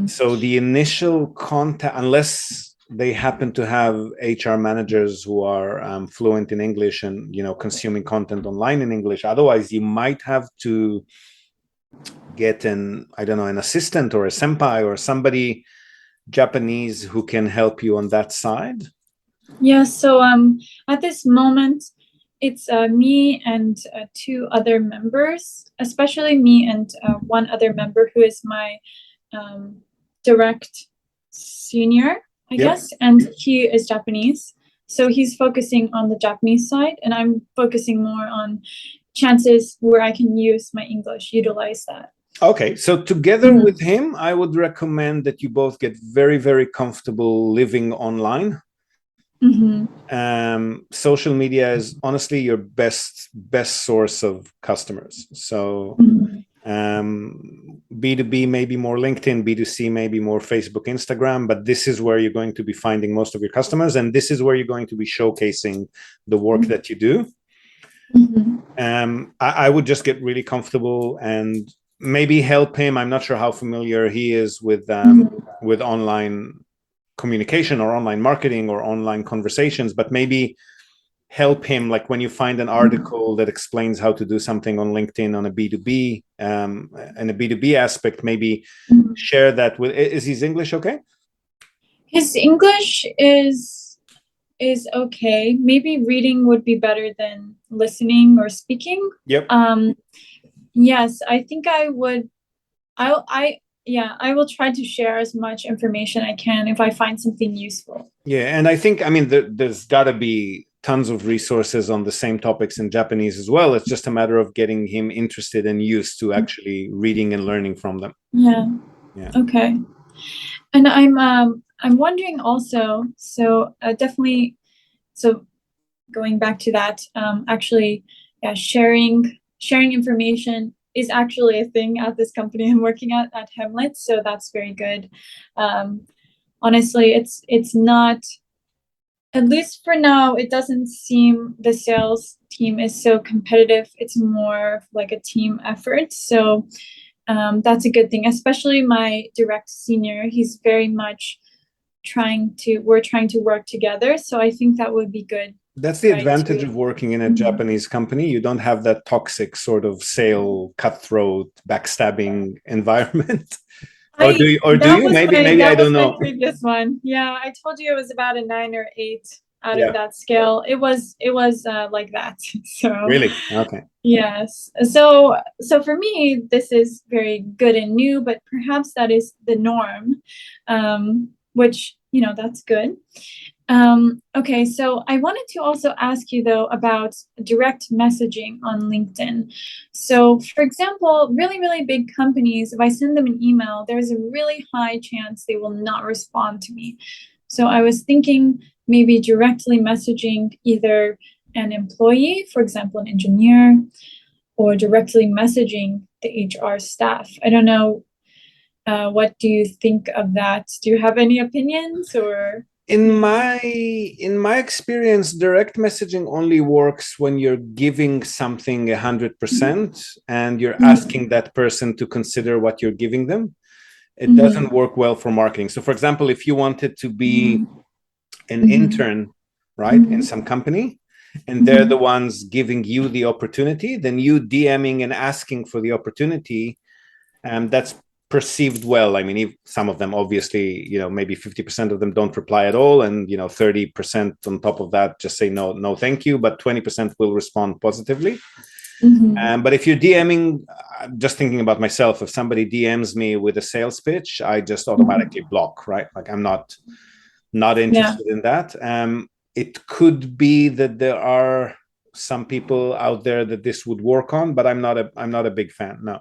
So the initial contact, unless they happen to have HR managers who are fluent in English and consuming content online in English, otherwise you might have to get an assistant or a senpai or somebody Japanese who can help you on that side. Yeah, so at this moment it's me and two other members, especially me and one other member who is my direct senior, I guess, and he is Japanese. So he's focusing on the Japanese side, and I'm focusing more on chances where I can use my English, utilize that. Okay, so together with him, I would recommend that you both get very, very comfortable living online. Social media is honestly your best source of customers. So B2B, maybe more LinkedIn, B2C, maybe more Facebook, Instagram, but this is where you're going to be finding most of your customers. And this is where you're going to be showcasing the work that you do. I would just get really comfortable and maybe help him. I'm not sure how familiar he is with online communication or online marketing or online conversations, but maybe help him, like when you find an article that explains how to do something on LinkedIn on a B2B and a B2B aspect, maybe share that with. Is his English okay? His English is okay. Maybe reading would be better than listening or speaking. Yep. Yes, I think I would. I will try to share as much information I can if I find something useful. Yeah, and I think, I mean, there's got to be tons of resources on the same topics in Japanese as well. It's just a matter of getting him interested and used to actually reading and learning from them. Yeah. Okay. And I'm wondering also, so definitely, so going back to that, actually, yeah, sharing information is actually a thing at this company I'm working at Hmlet, so that's very good. Honestly, it's not, at least for now, it doesn't seem the sales team is so competitive. It's more like a team effort. So that's a good thing, especially my direct senior. He's very much we're trying to work together. So I think that would be good. That's the advantage of working in a Japanese company. You don't have that toxic sort of sale, cutthroat, backstabbing environment. Or do you? Maybe I don't know. My previous one. Yeah, I told you it was about a 9 or 8 out of that scale. It was like that. So really, okay. Yes. So for me, this is very good and new, but perhaps that is the norm, which, that's good. Okay, so I wanted to also ask you, though, about direct messaging on LinkedIn. So, for example, really, really big companies, if I send them an email, there's a really high chance they will not respond to me. So I was thinking maybe directly messaging either an employee, for example, an engineer, or directly messaging the HR staff. I don't know. What do you think of that? Do you have any opinions or? In my experience, direct messaging only works when you're giving something 100% and you're asking that person to consider what you're giving them. It doesn't work well for marketing. So, for example, if you wanted to be an intern, right, in some company, and they're the ones giving you the opportunity, then you DMing and asking for the opportunity, that's perceived well. I mean, some of them obviously, maybe 50% of them don't reply at all, and 30% on top of that just say no thank you, but 20% will respond positively. But if you're DMing, just thinking about myself, if somebody DMs me with a sales pitch, I just automatically block, right? Like I'm not interested in that. It could be that there are some people out there that this would work on, but I'm not a big fan. No.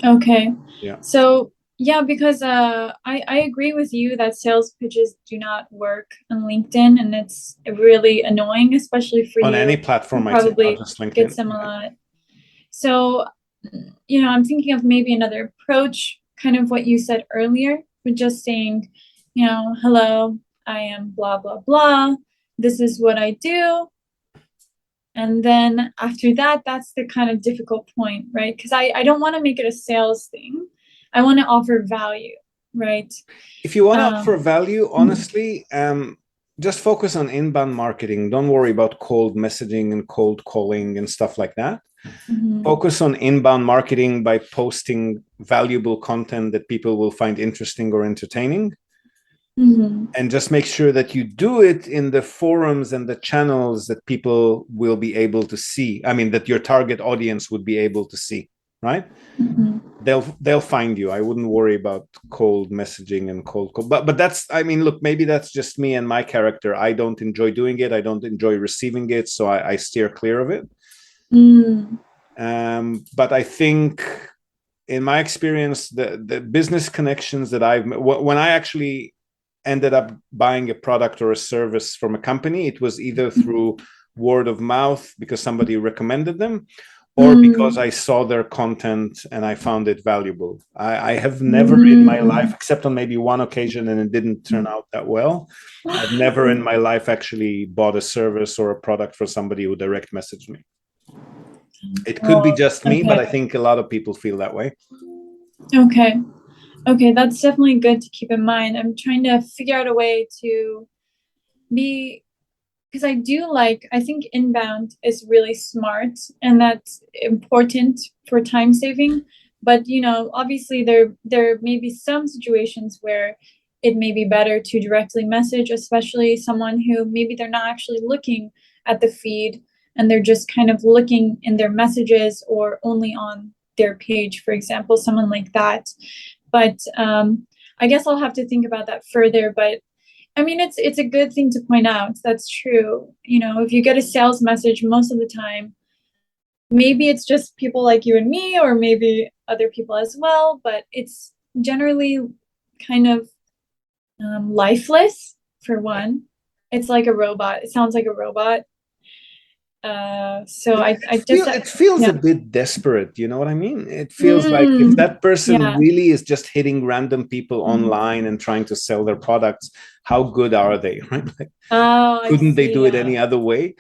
Okay. Yeah. So yeah, because I agree with you that sales pitches do not work on LinkedIn, and it's really annoying, especially for on you. any platform. Probably get them a lot. So I'm thinking of maybe another approach, kind of what you said earlier, with just saying, hello, I am blah blah blah. This is what I do. And then after that, that's the kind of difficult point, right? Because I don't want to make it a sales thing. I want to offer value, right? If you want to offer value, honestly, just focus on inbound marketing. Don't worry about cold messaging and cold calling and stuff like that. Focus on inbound marketing by posting valuable content that people will find interesting or entertaining. And just make sure that you do it in the forums and the channels that people will be able to see. I mean, that your target audience would be able to see, right? They'll find you. I wouldn't worry about cold messaging and cold call. But that's, I mean, look, maybe that's just me and my character. I don't enjoy doing it. I don't enjoy receiving it. So I steer clear of it. But I think in my experience, the business connections that when I actually ended up buying a product or a service from a company, it was either through word of mouth because somebody recommended them, or because I saw their content and I found it valuable. I have never in my life, except on maybe one occasion, and it didn't turn out that well, I've never in my life actually bought a service or a product for somebody who direct messaged me. It could be just me, but I think a lot of people feel that way. Okay. Okay, that's definitely good to keep in mind. I'm trying to figure out a way to be, because I think inbound is really smart and that's important for time saving. But obviously there may be some situations where it may be better to directly message, especially someone who maybe they're not actually looking at the feed and they're just kind of looking in their messages or only on their page, for example, someone like that. But I guess I'll have to think about that further. But I mean, it's a good thing to point out. That's true. If you get a sales message most of the time, maybe it's just people like you and me, or maybe other people as well, but it's generally kind of lifeless, for one. It's like a robot. It sounds like a robot. So it feels a bit desperate. You know what I mean? It feels like if that person really is just hitting random people online and trying to sell their products, how good are they? Right? Couldn't they do it any other way?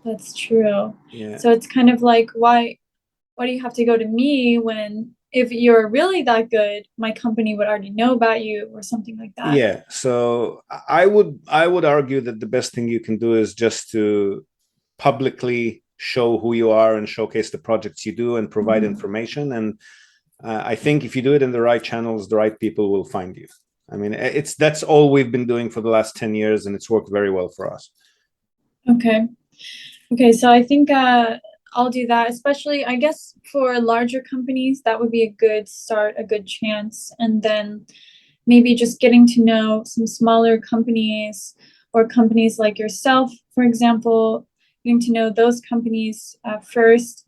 That's true. Yeah. So it's kind of like, why do you have to go to me when, if you're really that good, my company would already know about you or something like that? Yeah. So I would argue that the best thing you can do is just to publicly show who you are and showcase the projects you do and provide information. And I think if you do it in the right channels, the right people will find you. I mean, that's all we've been doing for the last 10 years, and it's worked very well for us. Okay, so I think I'll do that, especially I guess for larger companies, that would be a good start, a good chance. And then maybe just getting to know some smaller companies or companies like yourself, for example, getting to know those companies first.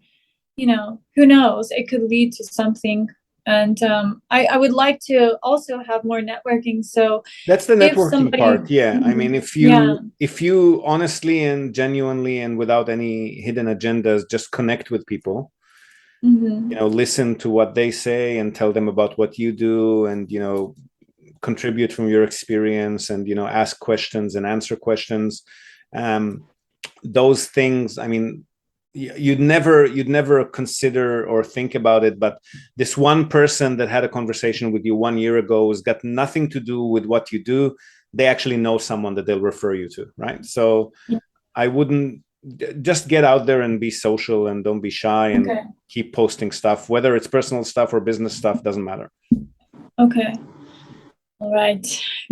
Who knows? It could lead to something. And I would like to also have more networking. So that's the networking part. Yeah. I mean, if you honestly and genuinely and without any hidden agendas, just connect with people, listen to what they say and tell them about what you do, and, contribute from your experience, and, ask questions and answer questions. Those things, I mean, you'd never consider or think about it, but this one person that had a conversation with you 1 year ago has got nothing to do with what you do. They actually know someone that they'll refer you to, right? So I wouldn't, just get out there and be social and don't be shy, and keep posting stuff, whether it's personal stuff or business stuff, doesn't matter. Okay. All right.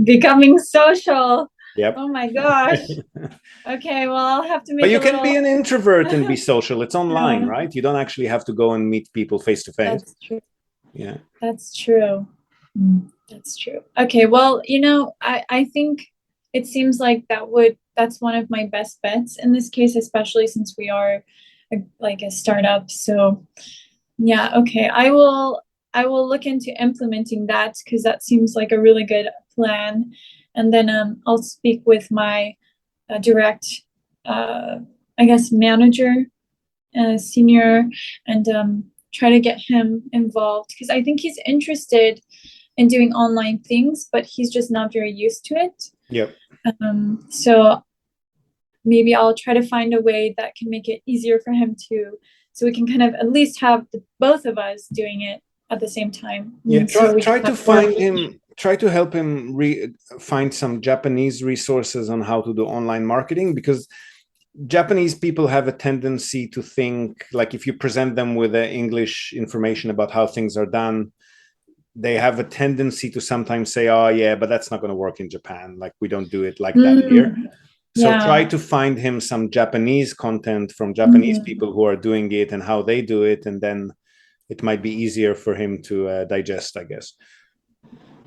Becoming social. Yep. Oh my gosh. Okay, well, I'll have to make. But you can be an introvert and be social. It's online, right? You don't actually have to go and meet people face to face. That's true. Yeah. That's true. That's true. Okay, well, I think it seems like that's one of my best bets in this case, especially since we are like a startup. So yeah, okay. I will look into implementing that, because that seems like a really good plan. And then I'll speak with my direct, I guess, manager, senior, and try to get him involved, because I think he's interested in doing online things, but he's just not very used to it. Yep. So maybe I'll try to find a way that can make it easier for him too, so we can kind of at least have both of us doing it at the same time. Yeah. Try to find him. Try to help him find some Japanese resources on how to do online marketing, because Japanese people have a tendency to think, like, if you present them with English information about how things are done, they have a tendency to sometimes say, oh yeah, but that's not going to work in Japan. Like, we don't do it like that here. So try to find him some Japanese content from Japanese people who are doing it and how they do it. And then it might be easier for him to digest, I guess.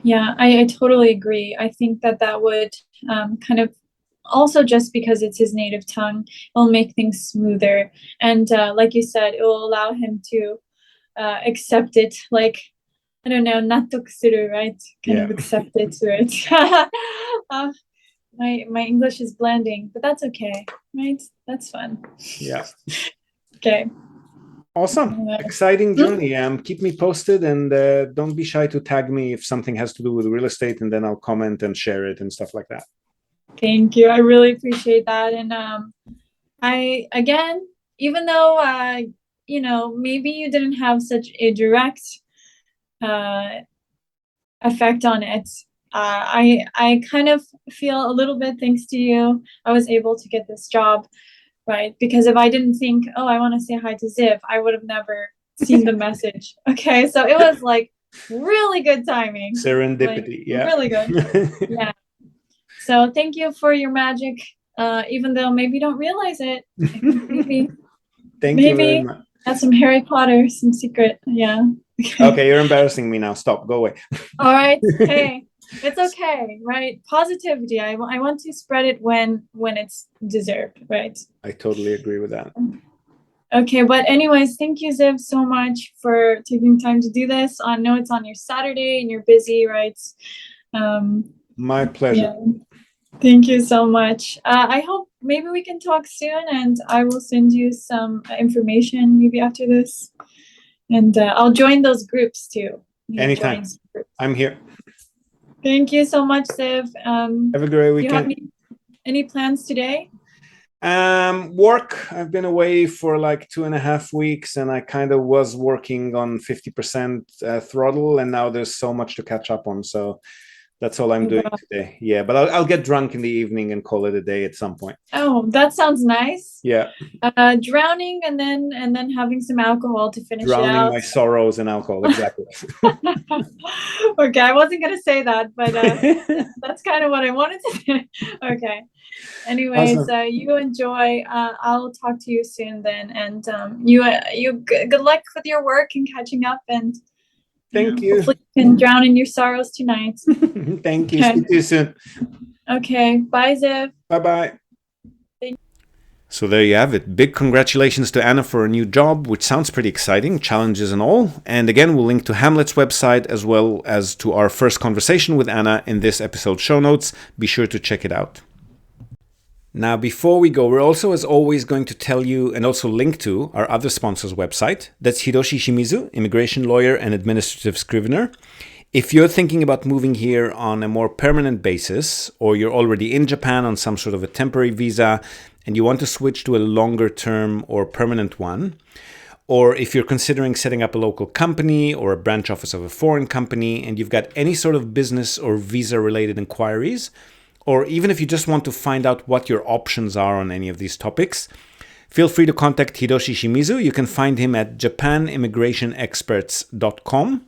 Yeah, I totally agree. I think that would kind of, also just because it's his native tongue, it'll make things smoother. And like you said, it will allow him to accept it, like, I don't know, nattokuru, right? Kind of accept it to it. My English is blending, but that's okay, right? That's fun. Yeah. Okay. Awesome. Exciting journey. Keep me posted, and don't be shy to tag me if something has to do with real estate, and then I'll comment and share it and stuff like that. Thank you. I really appreciate that. And I, again, even though maybe you didn't have such a direct effect on it, I kind of feel a little bit, thanks to you, I was able to get this job, right? Because if I didn't think, oh, I want to say hi to Ziv, I would have never seen the message. Okay, so it was like really good timing. Serendipity, yeah. Really good. Yeah. So thank you for your magic, even though maybe you don't realize it. Maybe. Thank you very much. That's some Harry Potter, some secret. Yeah. Okay, you're embarrassing me now. Stop. Go away. All right. Hey, it's okay, right? Positivity. I want to spread it when it's deserved, right? I totally agree with that. Okay, but anyways, thank you, Ziv, so much for taking time to do this. I know it's on your Saturday and you're busy, right? My pleasure. Yeah. Thank you so much. I hope maybe we can talk soon, and I will send you some information maybe after this. And I'll join those groups too. Anytime. I'm here. Thank you so much, Ziv. Have a great weekend. Do you have any plans today? Work. I've been away for like 2.5 weeks, and I kind of was working on 50% throttle, and now there's so much to catch up on. So that's all I'm doing today. Yeah, but I'll get drunk in the evening and call it a day at some point. Oh, that sounds nice. Yeah. Drowning and then having some alcohol to finish it out. Drowning my sorrows in alcohol, exactly. Okay, I wasn't gonna say that, but that's kind of what I wanted to say. Okay. Anyways, awesome. You enjoy. I'll talk to you soon then, and you good luck with your work and catching up, and thank you. Hopefully you can drown in your sorrows tonight. Thank you. Okay. See you soon. Okay. Bye, Ziv. Bye-bye. So there you have it. Big congratulations to Anna for a new job, which sounds pretty exciting, challenges and all. And again, we'll link to Hmlet's website as well as to our first conversation with Anna in this episode's show notes. Be sure to check it out. Now, before we go, we're also, as always, going to tell you and also link to our other sponsor's website. That's Hiroshi Shimizu, immigration lawyer and administrative scrivener. If you're thinking about moving here on a more permanent basis, or you're already in Japan on some sort of a temporary visa and you want to switch to a longer term or permanent one, or if you're considering setting up a local company or a branch office of a foreign company and you've got any sort of business or visa related inquiries, or even if you just want to find out what your options are on any of these topics, feel free to contact Hiroshi Shimizu. You can find him at japanimmigrationexperts.com.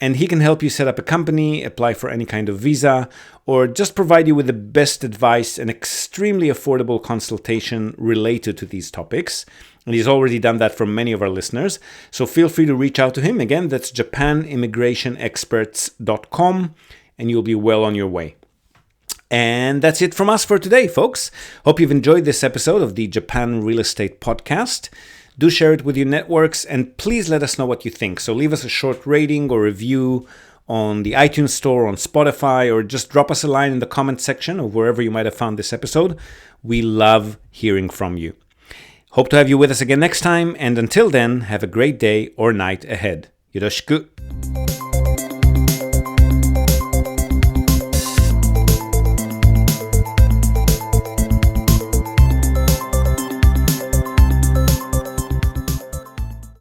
And he can help you set up a company, apply for any kind of visa, or just provide you with the best advice and extremely affordable consultation related to these topics. And he's already done that for many of our listeners. So feel free to reach out to him. Again, that's japanimmigrationexperts.com, and you'll be well on your way. And that's it from us for today, folks. Hope you've enjoyed this episode of the Japan Real Estate Podcast. Do share it with your networks, and please let us know what you think. So leave us a short rating or review on the iTunes Store, on Spotify, or just drop us a line in the comment section or wherever you might have found this episode. We love hearing from you. Hope to have you with us again next time, and until then, have a great day or night ahead. Yoroshiku.